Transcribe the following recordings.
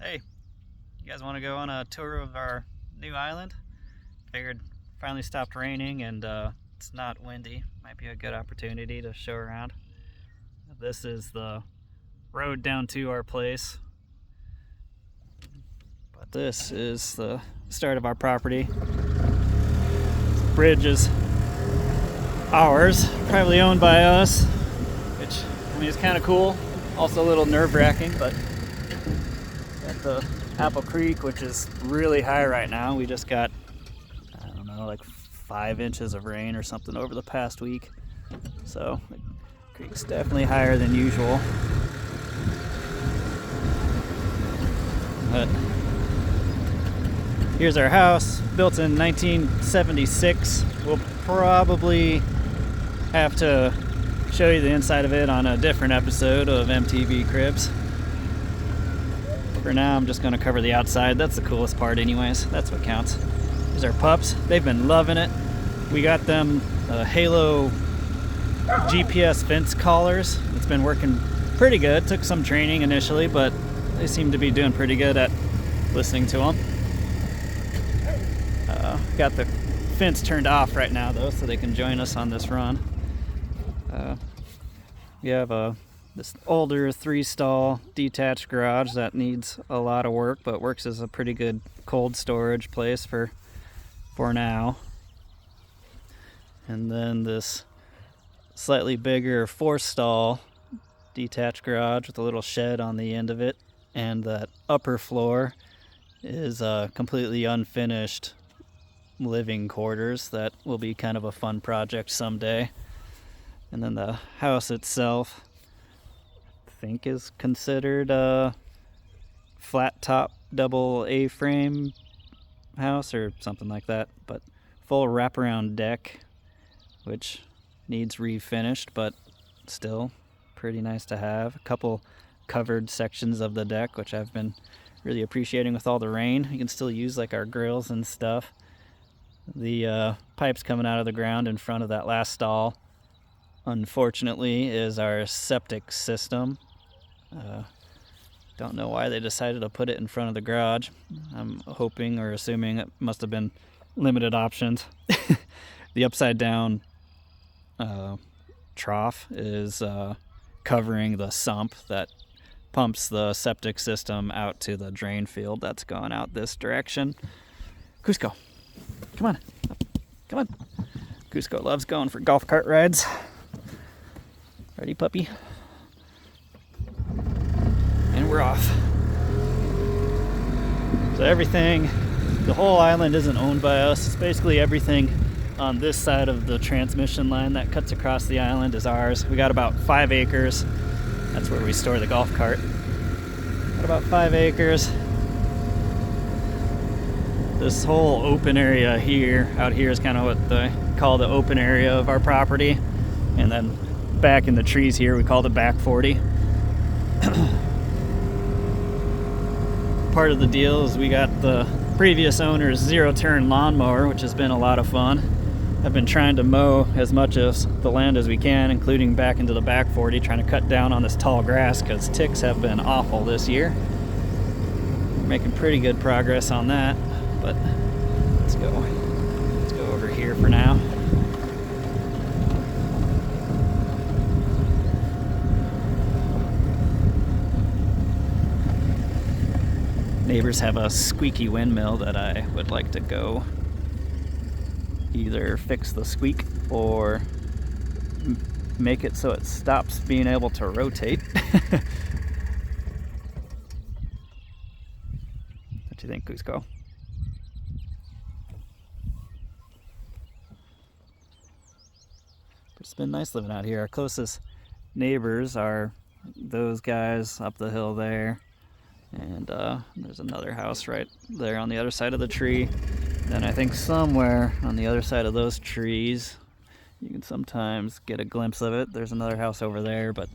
Hey, you guys want to go on a tour of our new island? Figured finally stopped raining and it's not windy. Might be a good opportunity to show around. This is the road down to our place. But this is the start of our property. This bridge is ours, privately owned by us, which I mean is kind of cool. Also a little nerve-wracking, but got the Apple Creek, which is really high right now. We just got, I don't know, like 5 inches of rain or something over the past week. So the creek's definitely higher than usual. But here's our house, built in 1976. We'll probably have to show you the inside of it on a different episode of MTV Cribs. For now, I'm just going to cover the outside. That's the coolest part anyways. That's what counts. Here's our pups. They've been loving it. We got them Halo GPS fence collars. It's been working pretty good. Took some training initially, but they seem to be doing pretty good at listening to them. Got the fence turned off right now though, so they can join us on this run. We have this older 3-stall detached garage that needs a lot of work, but works as a pretty good cold storage place for now. And then this slightly bigger 4-stall detached garage with a little shed on the end of it, and that upper floor is completely unfinished living quarters that will be kind of a fun project someday. And then the house itself, I think, is considered a flat top double A-frame house or something like that, but full wraparound deck, which needs refinished, but still pretty nice to have. A couple covered sections of the deck, which I've been really appreciating with all the rain. You can still use like our grills and stuff. The pipes coming out of the ground in front of that last stall, unfortunately, is our septic system. Don't know why they decided to put it in front of the garage. I'm hoping or assuming it must have been limited options. The upside down trough is covering the sump that pumps the septic system out to the drain field that's going out this direction. Cusco, come on. Come on. Cusco loves going for golf cart rides. Ready, puppy? And we're off. So everything, the whole island isn't owned by us. It's basically everything on this side of the transmission line that cuts across the island is ours. We got about 5 acres. That's where we store the golf cart. Got about 5 acres. This whole open area here, out here, is kind of what they call the open area of our property. And then back in the trees here, we call it back 40. Part of the deal is we got the previous owner's zero-turn lawnmower, which has been a lot of fun. I've been trying to mow as much of the land as we can, including back into the back 40, trying to cut down on this tall grass because ticks have been awful this year. We're making pretty good progress on that, but let's go over here for now. Neighbors have a squeaky windmill that I would like to go either fix the squeak or make it so it stops being able to rotate. What do you think, Cusco? It's been nice living out here. Our closest neighbors are those guys up the hill there. And there's another house right there on the other side of the tree. Then I think somewhere on the other side of those trees, you can sometimes get a glimpse of it. There's another house over there, but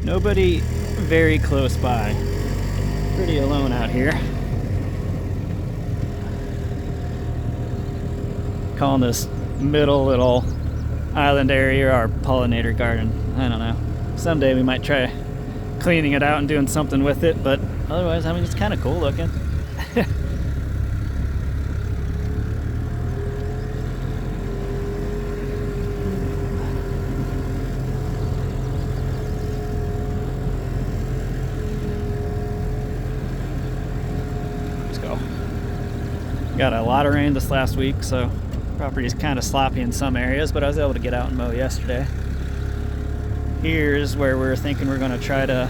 nobody very close by. Pretty alone out here. Calling this middle little island area our pollinator garden. I don't know. Someday we might try cleaning it out and doing something with it, but otherwise, I mean, it's kind of cool looking. Let's go. Got a lot of rain this last week, so property's kind of sloppy in some areas, but I was able to get out and mow yesterday. Here's where we're thinking we're going to try to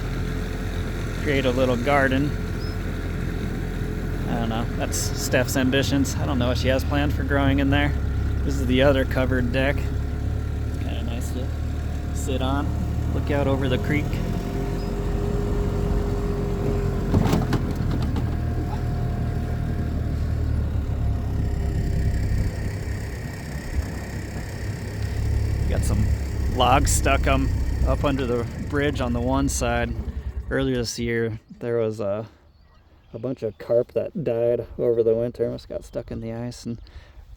create a little garden. I don't know, that's Steph's ambitions. I don't know what she has planned for growing in there. This is the other covered deck. Kind of nice to sit on, look out over the creek. Got some logs stuck up under the bridge on the one side. Earlier this year, there was a bunch of carp that died over the winter, almost got stuck in the ice, and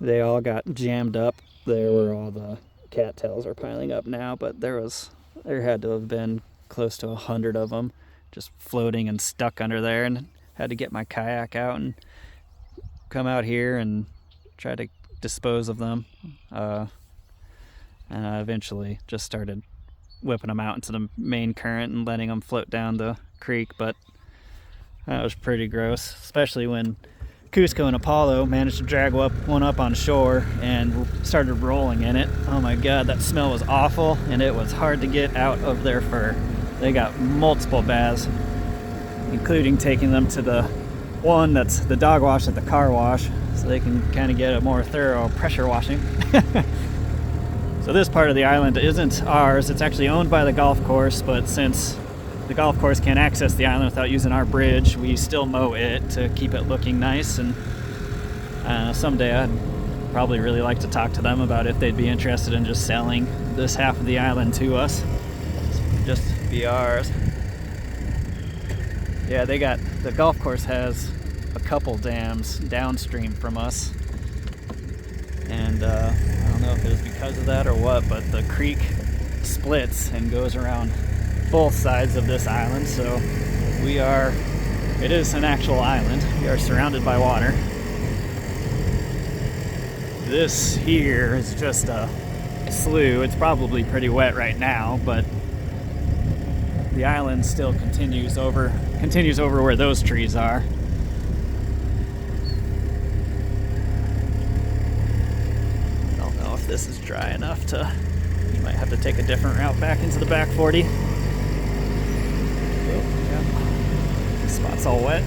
they all got jammed up there where all the cattails are piling up now. But there had to have been close to 100 of them just floating and stuck under there, and had to get my kayak out and come out here and try to dispose of them. And I eventually just started whipping them out into the main current and letting them float down the creek, but that was pretty gross, especially when Cusco and Apollo managed to drag one up on shore and started rolling in it. Oh my god, that smell was awful, and it was hard to get out of their fur. They got multiple baths, including taking them to the one that's the dog wash at the car wash, so they can kind of get a more thorough pressure washing. So this part of the island isn't ours. It's actually owned by the golf course, but since the golf course can't access the island without using our bridge, we still mow it to keep it looking nice. And someday I'd probably really like to talk to them about if they'd be interested in just selling this half of the island to us, just be ours. Yeah, the golf course has a couple dams downstream from us, and I don't know if it was because of that or what, but the creek splits and goes around both sides of this island, so it is an actual island. We are surrounded by water. This here is just a slough. It's probably pretty wet right now, but the island still continues over where those trees are. This is dry enough to, you might have to take a different route back into the back 40. Oh, yeah. This spot's all wet.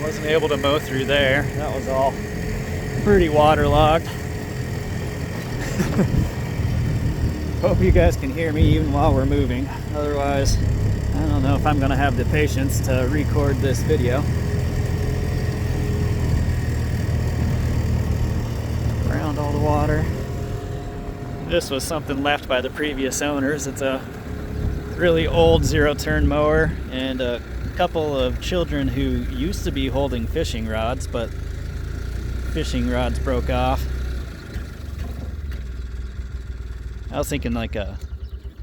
Wasn't able to mow through there. That was all pretty waterlogged. Hope you guys can hear me even while we're moving. Otherwise, I don't know if I'm gonna have the patience to record this video. All the water. This was something left by the previous owners. It's a really old zero-turn mower, and a couple of children who used to be holding fishing rods, but fishing rods broke off. I was thinking like a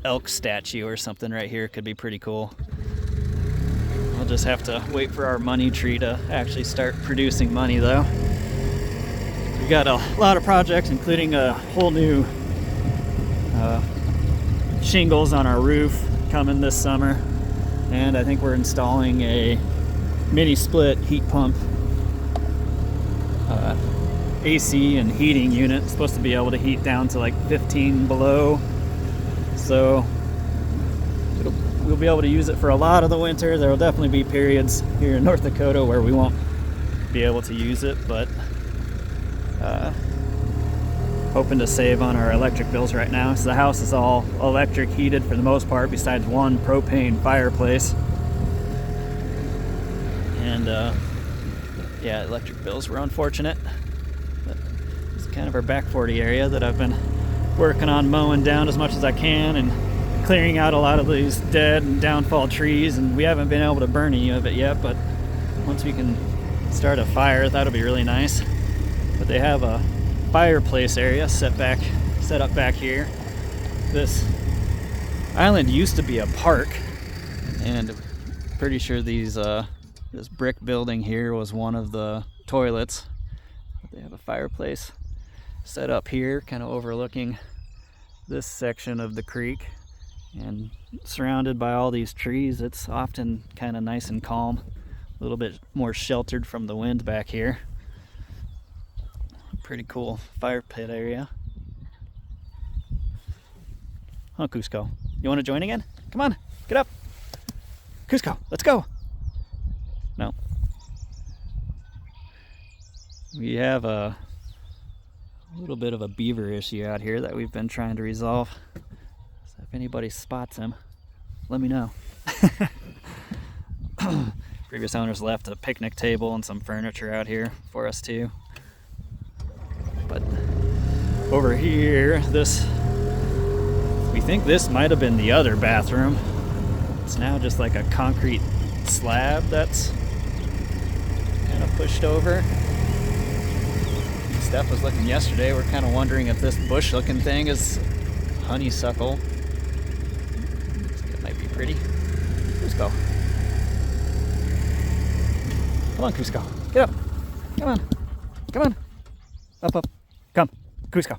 elk statue or something right here could be pretty cool. I'll just have to wait for our money tree to actually start producing money though. We got a lot of projects, including a whole new shingles on our roof coming this summer, and I think we're installing a mini split heat pump AC and heating unit. It's supposed to be able to heat down to like 15 below, so we'll be able to use it for a lot of the winter. There will definitely be periods here in North Dakota where we won't be able to use it, but hoping to save on our electric bills right now. So the house is all electric heated for the most part, besides one propane fireplace. And yeah, electric bills were unfortunate. But it's kind of our back 40 area that I've been working on mowing down as much as I can and clearing out a lot of these dead and downfall trees. And we haven't been able to burn any of it yet, but once we can start a fire, that'll be really nice. But they have a fireplace area set up back here, This island used to be a park, and pretty sure these this brick building here was one of the toilets. They have a fireplace set up here, kind of overlooking this section of the creek, and surrounded by all these trees. It's often kind of nice and calm, a little bit more sheltered from the wind back here. Pretty cool fire pit area. Huh, Cusco? You want to join again? Come on, get up. Cusco, let's go. No. We have a little bit of a beaver issue out here that we've been trying to resolve. So if anybody spots him, let me know. Previous owners left a picnic table and some furniture out here for us too. But over here, we think this might have been the other bathroom. It's now just like a concrete slab that's kind of pushed over. Steph was looking yesterday. We're kind of wondering if this bush looking thing is honeysuckle. It might be pretty. Cusco. Come on, Cusco. Get up. Come on. Come on. Up, up. Come. Cusco.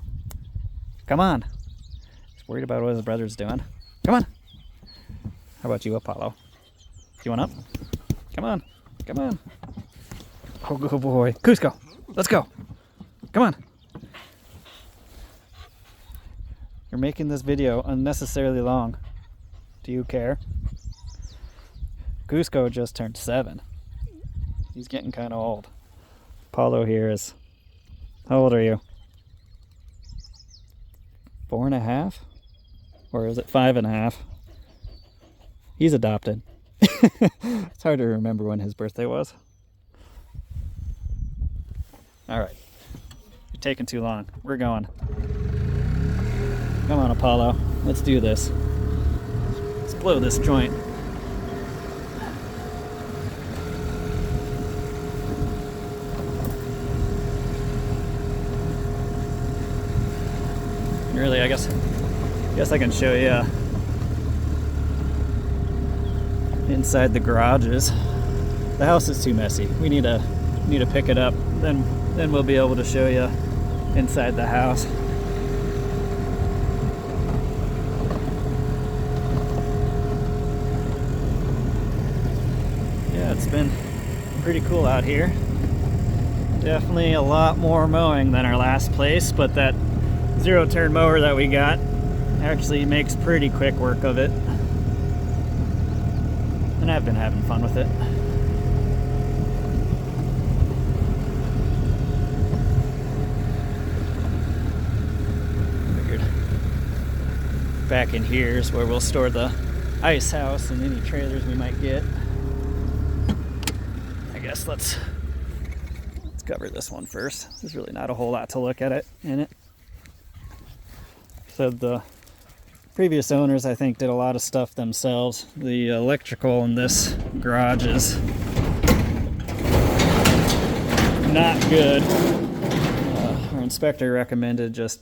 Come on. He's worried about what his brother's doing. Come on. How about you, Apollo? You want up? Come on. Come on. Oh, good boy. Cusco. Let's go. Come on. You're making this video unnecessarily long. Do you care? Cusco just turned 7. He's getting kind of old. Apollo here is... How old are you? 4.5? Or is it 5.5? He's adopted. It's hard to remember when his birthday was. Alright. You're taking too long. We're going. Come on, Apollo. Let's do this. Let's blow this joint. Really, I guess I can show you inside the garages. The house is too messy. We need to pick it up. Then we'll be able to show you inside the house. Yeah, it's been pretty cool out here. Definitely a lot more mowing than our last place, but that zero-turn mower that we got actually makes pretty quick work of it. And I've been having fun with it. Figured back in here is where we'll store the ice house and any trailers we might get. I guess let's cover this one first. There's really not a whole lot to look at in it. So the previous owners, I think, did a lot of stuff themselves. The electrical in this garage is not good. Our inspector recommended just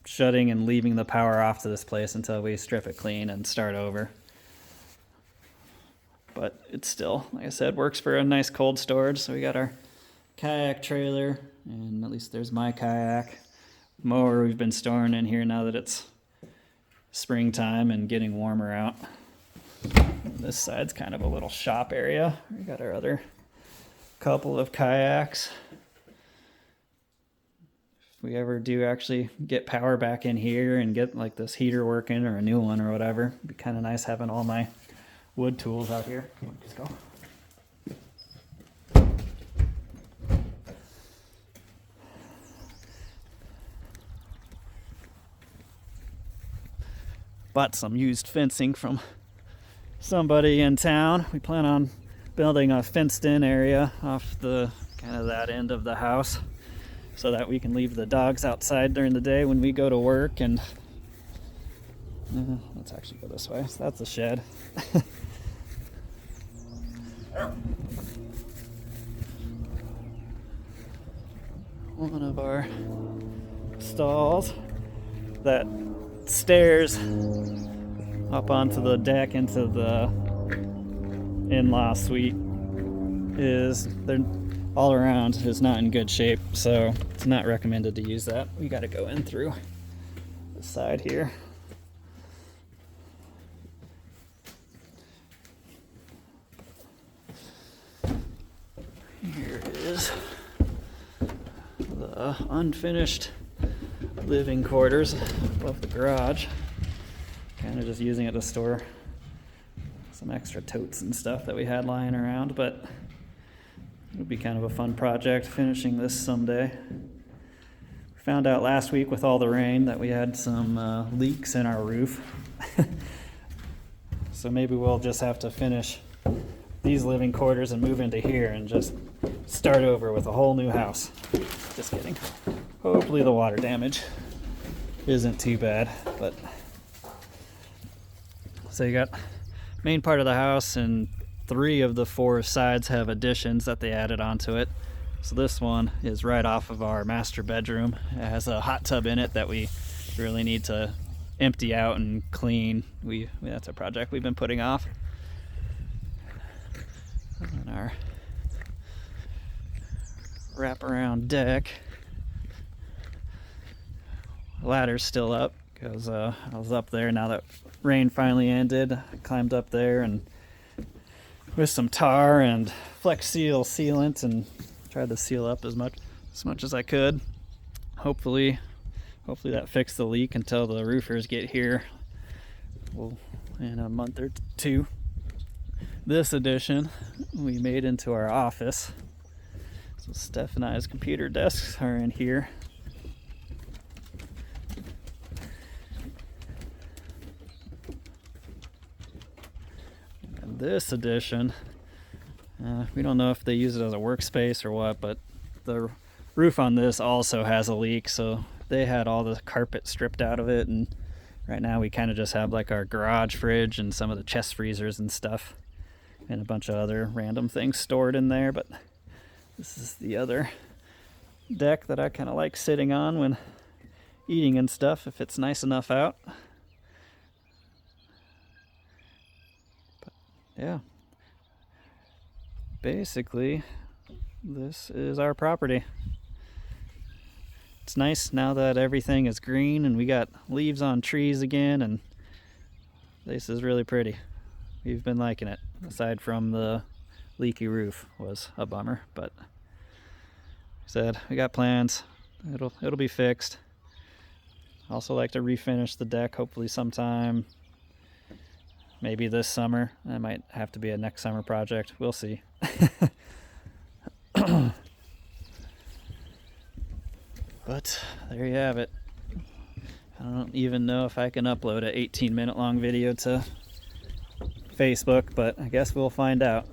shutting and leaving the power off to this place until we strip it clean and start over. But it still, like I said, works for a nice cold storage. So we got our kayak trailer, and at least there's my kayak. Mower we've been storing in here now that it's springtime and getting warmer out. This side's kind of a little shop area. We got our other couple of kayaks. If we ever do actually get power back in here and get like this heater working or a new one or whatever, it'd be kind of nice having all my wood tools out here. Come on, let's go. Bought some used fencing from somebody in town. We plan on building a fenced-in area off the kind of that end of the house so that we can leave the dogs outside during the day when we go to work. And let's actually go this way. So that's the shed. One of our stalls that stairs up onto the deck into the in-law suite they're all around is not in good shape, so it's not recommended to use that. We got to go in through the side here. Here is the unfinished living quarters above the garage. Kind of just using it to store some extra totes and stuff that we had lying around, but it would be kind of a fun project finishing this someday. We found out last week with all the rain that we had some leaks in our roof. So maybe we'll just have to finish these living quarters and move into here and just start over with a whole new house. Just kidding. Hopefully the water damage isn't too bad, but so you got main part of the house, and 3 of the 4 sides have additions that they added onto it. So this one is right off of our master bedroom. It has a hot tub in it that we really need to empty out and clean. That's a project we've been putting off. And our wraparound deck. Ladder's still up because I was up there. Now that rain finally ended, I climbed up there and with some tar and Flex Seal sealant and tried to seal up as much as I could. Hopefully that fixed the leak until the roofers get here in a month or 2. This addition we made into our office. So Steph and I's computer desks are in here. And this addition, we don't know if they use it as a workspace or what, but the roof on this also has a leak, so they had all the carpet stripped out of it, and right now we kind of just have like our garage fridge and some of the chest freezers and stuff and a bunch of other random things stored in there. But this is the other deck that I kind of like sitting on when eating and stuff, if it's nice enough out. But yeah, basically this is our property. It's nice now that everything is green and we got leaves on trees again, and this is really pretty. We've been liking it, aside from the leaky roof was a bummer, but like I said, we got plans. It'll be fixed. Also like to refinish the deck, hopefully sometime, maybe this summer. That might have to be a next summer project. We'll see. But there you have it. I don't even know if I can upload an 18-minute long video to Facebook, but I guess we'll find out.